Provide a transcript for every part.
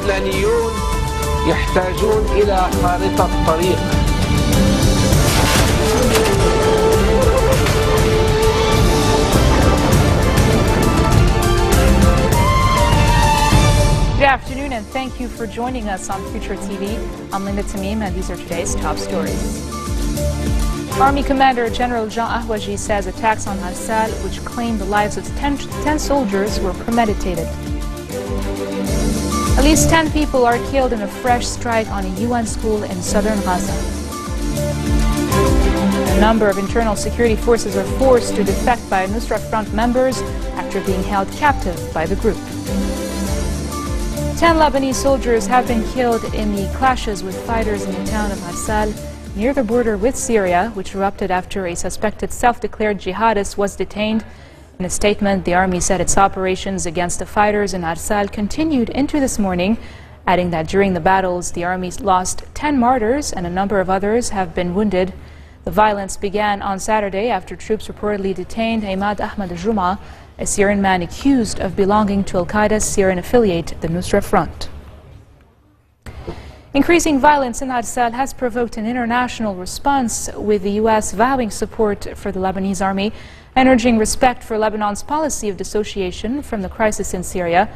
اللبنانيون يحتاجون إلى خارطة طريق. Good afternoon and thank you for joining us on FutureTV. I'm Linda Tamim and these are today's top stories. Army Commander General Jean Ahwaji says attacks on Arsal, which claimed the lives of 10 soldiers, were premeditated. At least 10 people are killed in a fresh strike on a UN school in southern Gaza. A number of internal security forces are forced to defect by Nusra Front members after being held captive by the group. 10 Lebanese soldiers have been killed in the clashes with fighters in the town of Arsal, near the border with Syria, which erupted after a suspected self-declared jihadist was detained. In a statement, the army said its operations against the fighters in Arsal continued into this morning, adding that during the battles, the army lost 10 martyrs and a number of others have been wounded. The violence began on Saturday after troops reportedly detained Ahmad al-Juma, a Syrian man accused of belonging to Al-Qaeda's Syrian affiliate, the Nusra Front. Increasing violence in Arsal has provoked an international response, with the U.S. vowing support for the Lebanese army and urging respect for Lebanon's policy of dissociation from the crisis in Syria.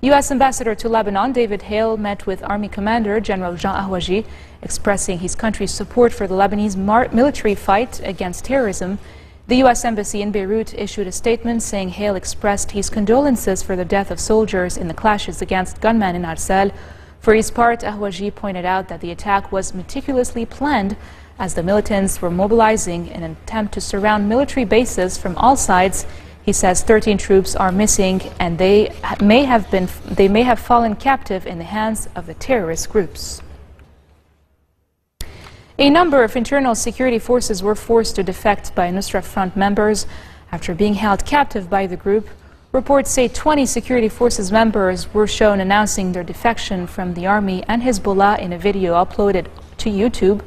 U.S. Ambassador to Lebanon, David Hale, met with Army Commander General Jean Ahwaji, expressing his country's support for the Lebanese military fight against terrorism. The U.S. Embassy in Beirut issued a statement saying Hale expressed his condolences for the death of soldiers in the clashes against gunmen in Arsal. For his part, Ahwaji pointed out that the attack was meticulously planned as the militants were mobilizing in an attempt to surround military bases from all sides. He says 13 troops are missing and they may have fallen captive in the hands of the terrorist groups. A number of internal security forces were forced to defect by Nusra Front members after being held captive by the group. Reports say 20 security forces members were shown announcing their defection from the army and Hezbollah in a video uploaded to YouTube.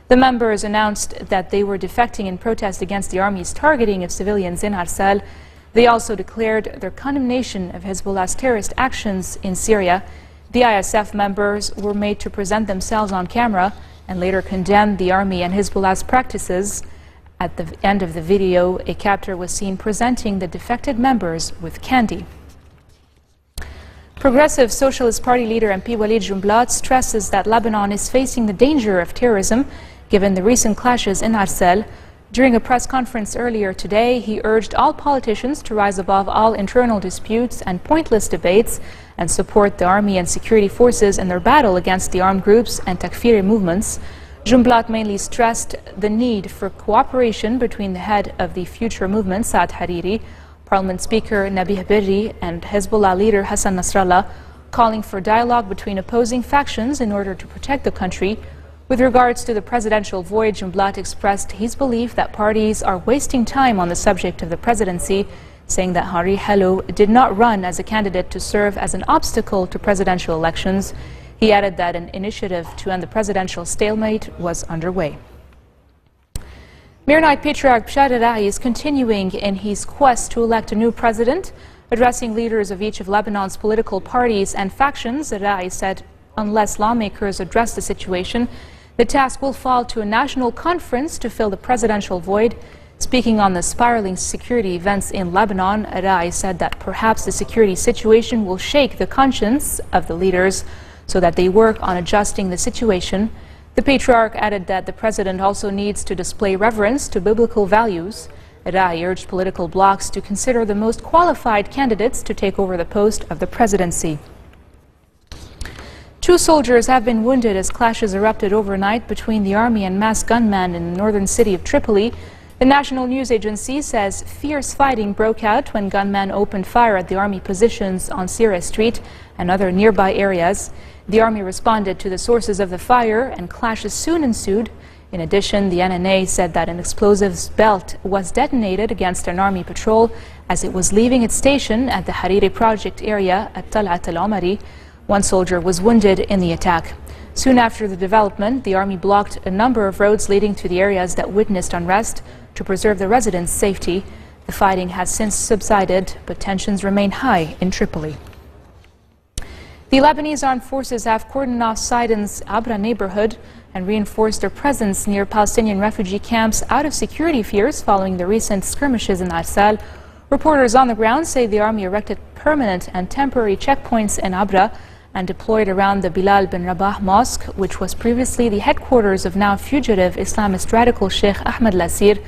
The members announced that they were defecting in protest against the army's targeting of civilians in Arsal. They also declared their condemnation of Hezbollah's terrorist actions in Syria. The ISF members were made to present themselves on camera and later condemned the army and Hezbollah's practices. At the end of the video, a captor was seen presenting the defected members with candy. Progressive Socialist Party leader MP Walid Jumblat stresses that Lebanon is facing the danger of terrorism given the recent clashes in Arsal. During a press conference earlier today, he urged all politicians to rise above all internal disputes and pointless debates and support the army and security forces in their battle against the armed groups and Takfiri movements. Jumblat mainly stressed the need for cooperation between the head of the Future movement, Saad Hariri, Parliament Speaker Nabih Berri, and Hezbollah leader Hassan Nasrallah, calling for dialogue between opposing factions in order to protect the country. With regards to the presidential void, Jumblat expressed his belief that parties are wasting time on the subject of the presidency, saying that Henri Hello did not run as a candidate to serve as an obstacle to presidential elections. He added that an initiative to end the presidential stalemate was underway. Maronite Patriarch Bashar al-Rai is continuing in his quest to elect a new president. Addressing leaders of each of Lebanon's political parties and factions, al-Rai said unless lawmakers address the situation, the task will fall to a national conference to fill the presidential void. Speaking on the spiraling security events in Lebanon, al-Rai said that perhaps the security situation will shake the conscience of the leaders so that they work on adjusting the situation. The Patriarch added that the president also needs to display reverence to biblical values. al-Rai urged political blocs to consider the most qualified candidates to take over the post of the presidency. 2 soldiers have been wounded as clashes erupted overnight between the army and masked gunmen in the northern city of Tripoli. The national news agency says fierce fighting broke out when gunmen opened fire at the army positions on Sira Street and other nearby areas. The army responded to the sources of the fire and clashes soon ensued. In addition, the NNA said that an explosives belt was detonated against an army patrol as it was leaving its station at the Hariri project area at Talat al-Omari. 1 soldier was wounded in the attack. Soon after the development, the army blocked a number of roads leading to the areas that witnessed unrest to preserve the residents' safety. The fighting has since subsided, but tensions remain high in Tripoli. The Lebanese armed forces have cordoned off Sidon's Abra neighborhood and reinforced their presence near Palestinian refugee camps out of security fears following the recent skirmishes in Arsal. Reporters on the ground say the army erected permanent and temporary checkpoints in Abra and deployed around the Bilal bin Rabah mosque, which was previously the headquarters of now fugitive Islamist radical Sheikh Ahmed Lasir.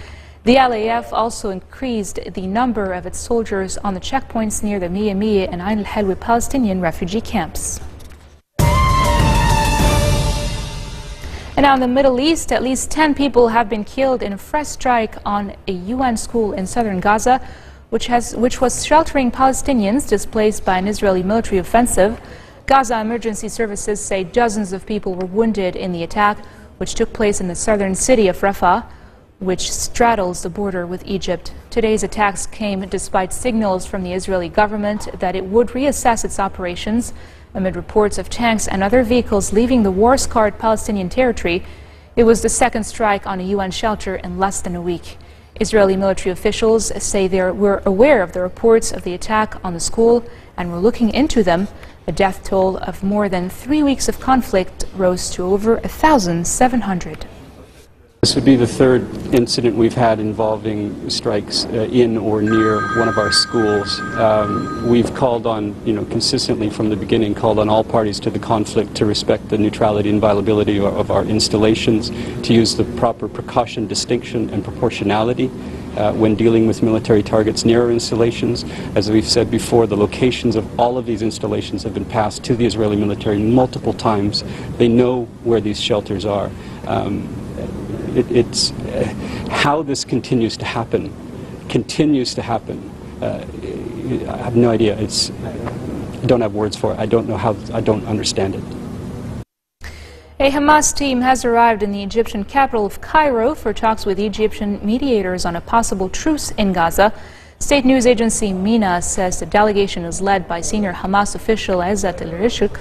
The LAF also increased the number of its soldiers on the checkpoints near the Miya Miya and Ain al-Helwi Palestinian refugee camps. And now in the Middle East, at least 10 people have been killed in a fresh strike on a UN school in southern Gaza, which was sheltering Palestinians displaced by an Israeli military offensive. Gaza emergency services say dozens of people were wounded in the attack, which took place in the southern city of Rafah, which straddles the border with Egypt. Today's attacks came despite signals from the Israeli government that it would reassess its operations amid reports of tanks and other vehicles leaving the war-scarred Palestinian territory. It was the second strike on a UN shelter in less than a week. Israeli military officials say they were aware of the reports of the attack on the school and were looking into them. The death toll of more than 3 weeks of conflict rose to over 1,700. This would be the third incident we've had involving strikes in or near one of our schools. We've called on, consistently from the beginning, called on all parties to the conflict to respect the neutrality and inviolability of our installations, to use the proper precaution, distinction and proportionality when dealing with military targets near our installations. As we've said before, the locations of all of these installations have been passed to the Israeli military multiple times. They know where these shelters are. It's how this continues to happen. I have no idea. I don't have words for it. I don't know how. I don't understand it. A Hamas team has arrived in the Egyptian capital of Cairo for talks with Egyptian mediators on a possible truce in Gaza. State news agency MENA says the delegation is led by senior Hamas official Izzat al-Rishq.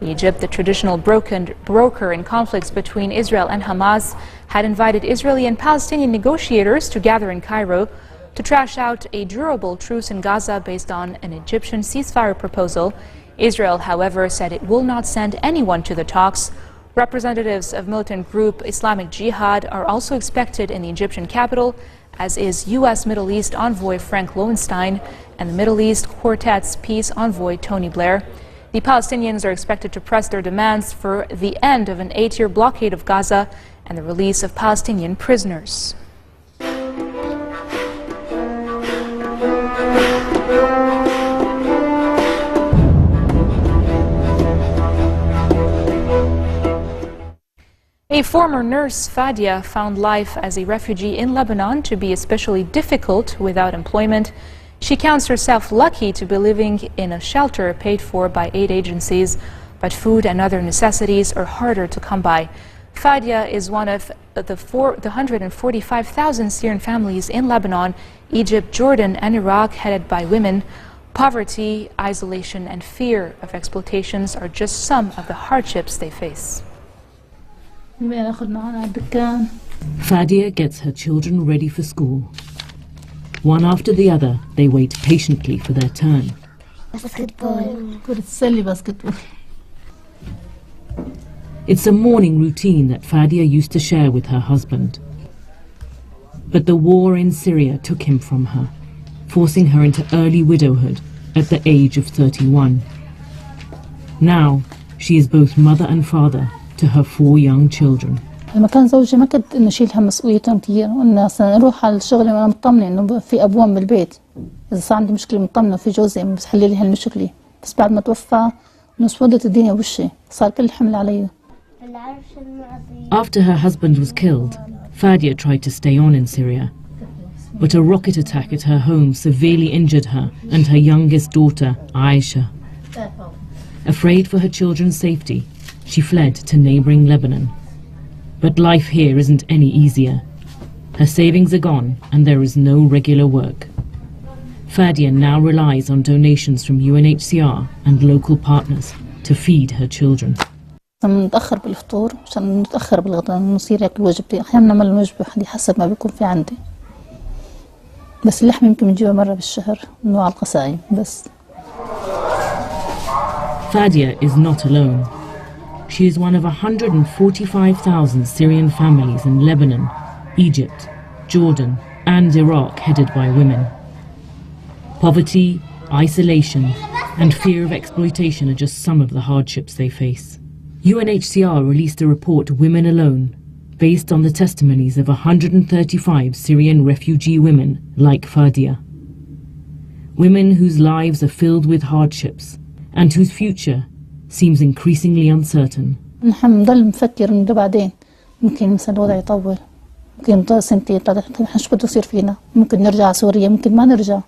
Egypt, the traditional broker in conflicts between Israel and Hamas, had invited Israeli and Palestinian negotiators to gather in Cairo to trash out a durable truce in Gaza based on an Egyptian ceasefire proposal. Israel, however, said it will not send anyone to the talks. Representatives of militant group Islamic Jihad are also expected in the Egyptian capital, as is U.S. Middle East envoy Frank Lowenstein and the Middle East Quartet's peace envoy Tony Blair. The Palestinians are expected to press their demands for the end of an 8-year blockade of Gaza and the release of Palestinian prisoners. A former nurse, Fadia, found life as a refugee in Lebanon to be especially difficult without employment. She counts herself lucky to be living in a shelter paid for by aid agencies, but food and other necessities are harder to come by. Fadia is one of the 145,000 Syrian families in Lebanon, Egypt, Jordan and Iraq headed by women. Poverty, isolation and fear of exploitations are just some of the hardships they face. Fadia gets her children ready for school. One after the other, they wait patiently for their turn. It's a morning routine that Fadia used to share with her husband. But the war in Syria took him from her, forcing her into early widowhood at the age of 31. Now, she is both mother and father to her 4 young children. لما كان زوجي ما كنت إنه شيلها مسؤوليتهم كثير، وإنه نروح على الشغل وأنا مطمنة إنه في أبوان بالبيت. إذا صار عندي مشكلة مطمنة في جوزي بحل لي هالمشكلة. بس بعد ما توفى نسودت الدنيا وشي، صار كل الحمل علي. After her husband was killed, Fadia tried to stay on in Syria. But a rocket attack at her home severely injured her and her youngest daughter, Aisha. Afraid for her children's safety, she fled to neighboring Lebanon. But life here isn't any easier. Her savings are gone and there is no regular work. Fadia now relies on donations from UNHCR and local partners to feed her children. نتأخر بالفطور عشان نتأخر بالغداء نصير ياكل وجبتي، أحيانا نعمل الوجبة حسب ما بيكون في عندي. بس اللحمة يمكن بنجيبها مرة بالشهر نوع القصايم بس. Fadia is not alone. She is one of 145,000 Syrian families in Lebanon, Egypt, Jordan, and Iraq headed by women. Poverty, isolation, and fear of exploitation are just some of the hardships they face. UNHCR released a report, Women Alone, based on the testimonies of 135 Syrian refugee women like Fadia. Women whose lives are filled with hardships and whose future seems increasingly uncertain. نحن نضل نفكر إنه بعدين ممكن مثلا الوضع يطول، ممكن نضل سنتين ثلاثة، شو بده يصير فينا؟ ممكن نرجع سوريا، ممكن ما نرجع.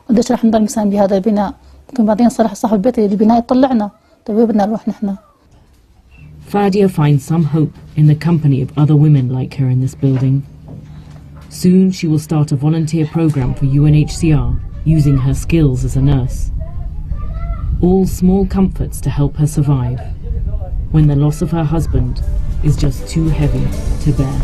قديش رح نضل مثلا بهذا البناء؟ ممكن بعدين صراحة صاحب البيت البناء يطلعنا، طيب وين بدنا نروح نحن؟ Fadia finds some hope in the company of other women like her in this building. Soon she will start a volunteer program for UNHCR using her skills as a nurse. All small comforts to help her survive when the loss of her husband is just too heavy to bear.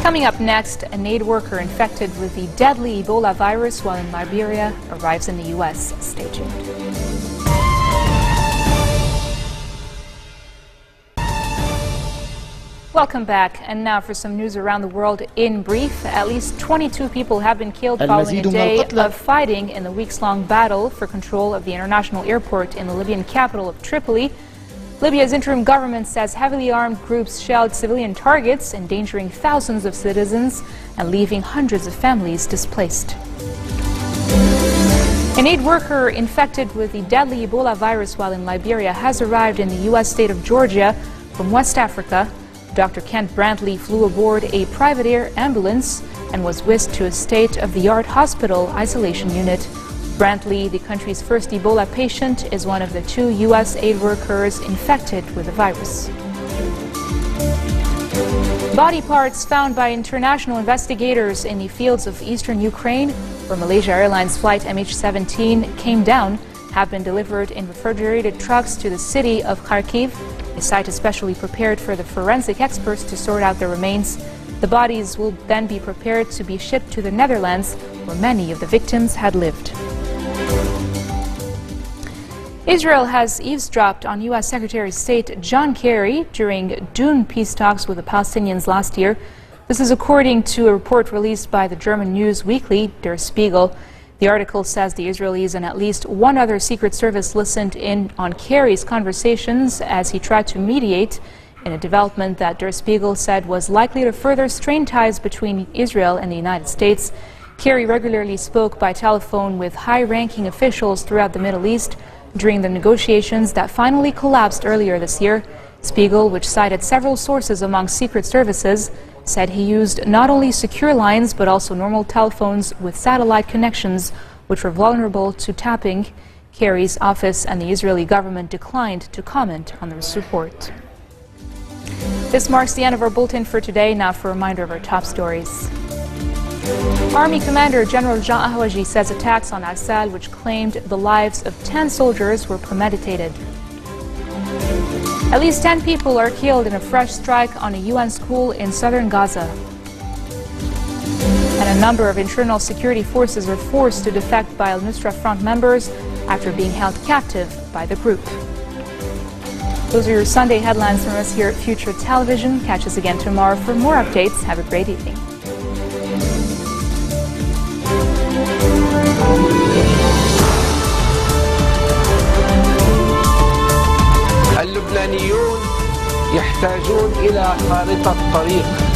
Coming up next, an aid worker infected with the deadly Ebola virus while in Liberia arrives in the U.S. Stay tuned. Welcome back, and now for some news around the world in brief. At least 22 people have been killed following a day of fighting in the weeks-long battle for control of the international airport in the Libyan capital of Tripoli. Libya's interim government says heavily armed groups shelled civilian targets, endangering thousands of citizens and leaving hundreds of families displaced. An aid worker infected with the deadly Ebola virus while in Liberia has arrived in the U.S. state of Georgia from West Africa. Dr. Kent Brantley flew aboard a private air ambulance and was whisked to a state-of-the-art hospital isolation unit. Brantley, the country's first Ebola patient, is one of the 2 U.S. aid workers infected with the virus. Body parts found by international investigators in the fields of eastern Ukraine, where Malaysia Airlines flight MH17 came down, have been delivered in refrigerated trucks to the city of Kharkiv, a site especially prepared for the forensic experts to sort out the remains. The bodies will then be prepared to be shipped to the Netherlands, where many of the victims had lived. Israel has eavesdropped on U.S. Secretary of State John Kerry during June peace talks with the Palestinians last year. This is according to a report released by the German news weekly Der Spiegel. The article says the Israelis and at least one other Secret Service listened in on Kerry's conversations as he tried to mediate in a development that Der Spiegel said was likely to further strain ties between Israel and the United States. Kerry regularly spoke by telephone with high-ranking officials throughout the Middle East during the negotiations that finally collapsed earlier this year. Spiegel, which cited several sources among Secret Services, said he used not only secure lines but also normal telephones with satellite connections, which were vulnerable to tapping. Kerry's office and the Israeli government declined to comment on this report. This marks the end of our bulletin for today. Now for a reminder of our top stories. Army Commander General Jean Ahwaji says attacks on Arsal, which claimed the lives of 10 soldiers, were premeditated. At least 10 people are killed in a fresh strike on a UN school in southern Gaza. And a number of internal security forces are forced to defect by Al-Nusra Front members after being held captive by the group. Those are your Sunday headlines from us here at Future Television. Catch us again tomorrow for more updates. Have a great evening. اللبنانيون يحتاجون إلى خارطة طريق